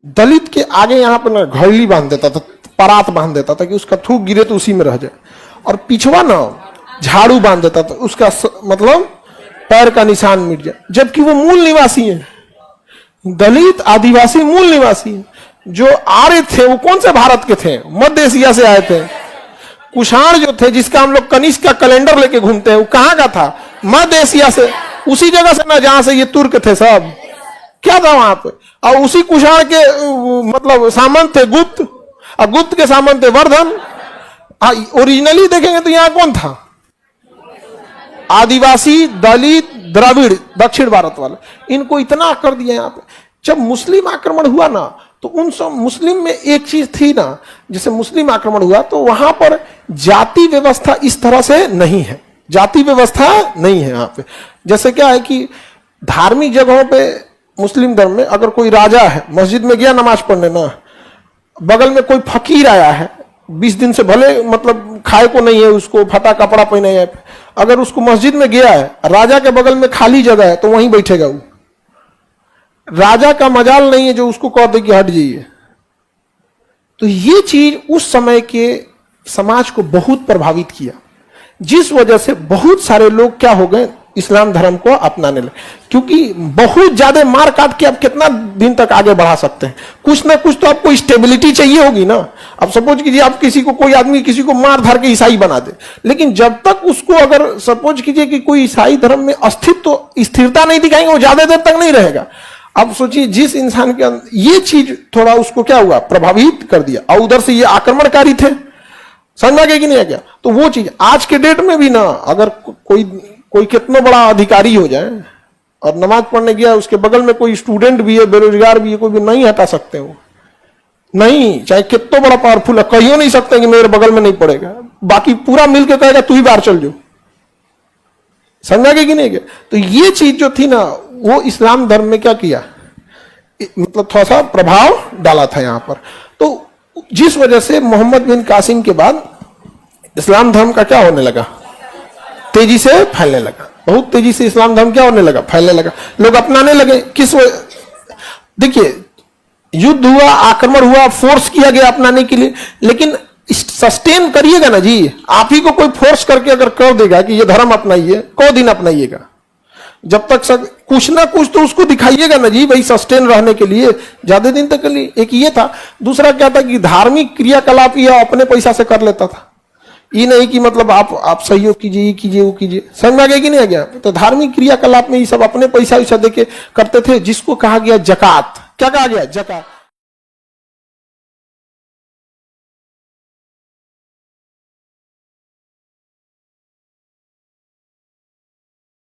दलित के आगे यहाँ पर ना घड़ली बांध देता था, परात बांध देता था कि उसका थूक गिरे तो उसी में रह जाए, और पिछवा ना झाड़ू बांध देता था, उसका मतलब पैर का निशान मिट जाए, जबकि वो मूल निवासी है। दलित आदिवासी मूल निवासी है। जो आर्य थे वो कौन से भारत के थे? मध्य एशिया से आए थे। कुषाण जो थे, जिसका हम लोग कनिष्क का कैलेंडर लेके घूमते हैं, वो कहाँ का था? मध्य एशिया से, उसी जगह से ना जहां से ये तुर्क थे सब। क्या था वहां पे? और उसी कुषाण के मतलब सामंत थे गुप्त, और गुप्त के सामंत थे वर्धन। ओरिजिनली देखेंगे तो यहां कौन था? आदिवासी, दलित, द्रविड़, दक्षिण भारत वाले, इनको इतना कर दिया यहाँ पे। जब मुस्लिम आक्रमण हुआ ना, तो उन सब मुस्लिम में एक चीज थी ना, जैसे मुस्लिम आक्रमण हुआ तो वहां पर जाति व्यवस्था इस तरह से नहीं है, जाति व्यवस्था नहीं है यहाँ पे। जैसे क्या है कि धार्मिक जगहों पे मुस्लिम धर्म में अगर कोई राजा है, मस्जिद में गया नमाज पढ़ने ना, बगल में कोई फकीर आया है, 20 दिन से भले मतलब खाए को नहीं है, उसको फटा कपड़ा पहना है, अगर उसको मस्जिद में गया है, राजा के बगल में खाली जगह है, तो वहीं बैठेगा वो। राजा का मजाल नहीं है जो उसको कह दे कि हट जाइए। तो ये चीज उस समय के समाज को बहुत प्रभावित किया, जिस वजह से बहुत सारे लोग क्या हो गए, इस्लाम धर्म को अपनाने लगे। क्योंकि बहुत ज्यादा मार काट के आप कितना दिन तक आगे बढ़ा सकते हैं? कुछ ना कुछ तो आपको स्टेबिलिटी चाहिए होगी ना। अब सपोज कीजिए आप किसी को, कोई आदमी किसी को मार धार के ईसाई बना दे, लेकिन जब तक उसको, अगर सपोज कीजिए कि कोई ईसाई धर्म में अस्तित्व तो स्थिरता नहीं दिखाएंगे, वो ज्यादा देर तक नहीं रहेगा। अब सोचिए जिस इंसान के अंदर ये चीज थोड़ा उसको क्या हुआ, प्रभावित कर दिया, और उधर से ये आक्रमणकारी थे, समझा गया कि नहीं आ गया? तो वो चीज आज के डेट में भी ना, अगर कोई कितना बड़ा अधिकारी हो जाए और नमाज पढ़ने गया, उसके बगल में कोई स्टूडेंट भी है, बेरोजगार भी है, कोई भी नहीं हटा सकते हो, नहीं, चाहे कितना बड़ा पावरफुल है, कहियो नहीं सकते कि मेरे बगल में नहीं पड़ेगा, बाकी पूरा मिलकर कहेगा तू ही बाहर चल जाओ। समझा गया कि नहीं गया? तो ये चीज जो थी ना, वो इस्लाम धर्म में क्या किया, मतलब थोड़ा सा प्रभाव डाला था यहां पर। तो जिस वजह से मोहम्मद बिन कासिम के बाद इस्लाम धर्म का क्या होने लगा, तेजी से फैलने लगा। बहुत तेजी से इस्लाम धर्म क्या होने लगा, फैलने लगा, लोग अपनाने लगे। किस देखिए, युद्ध हुआ, आक्रमण हुआ, फोर्स किया गया अपनाने के लिए, लेकिन सस्टेन करिएगा ना जी। आप ही को कोई फोर्स करके अगर कर देगा कि ये धर्म अपनाइए, को दिन अपनाइएगा? जब तक कुछ ना कुछ तो उसको दिखाइएगा ना जी, भाई सस्टेन रहने के लिए, ज्यादा दिन तक के लिए। एक ये था। दूसरा क्या था कि धार्मिक क्रियाकलाप यह अपने पैसा से कर लेता था, ये नहीं कि मतलब आप सहयोग कीजिए, ये कीजिए, वो कीजिए। समझ में आ गया कि नहीं आ गया? तो धार्मिक क्रियाकलाप में ये सब अपने पैसा वैसा देके करते थे, जिसको कहा गया जकात। क्या कहा गया? जकात।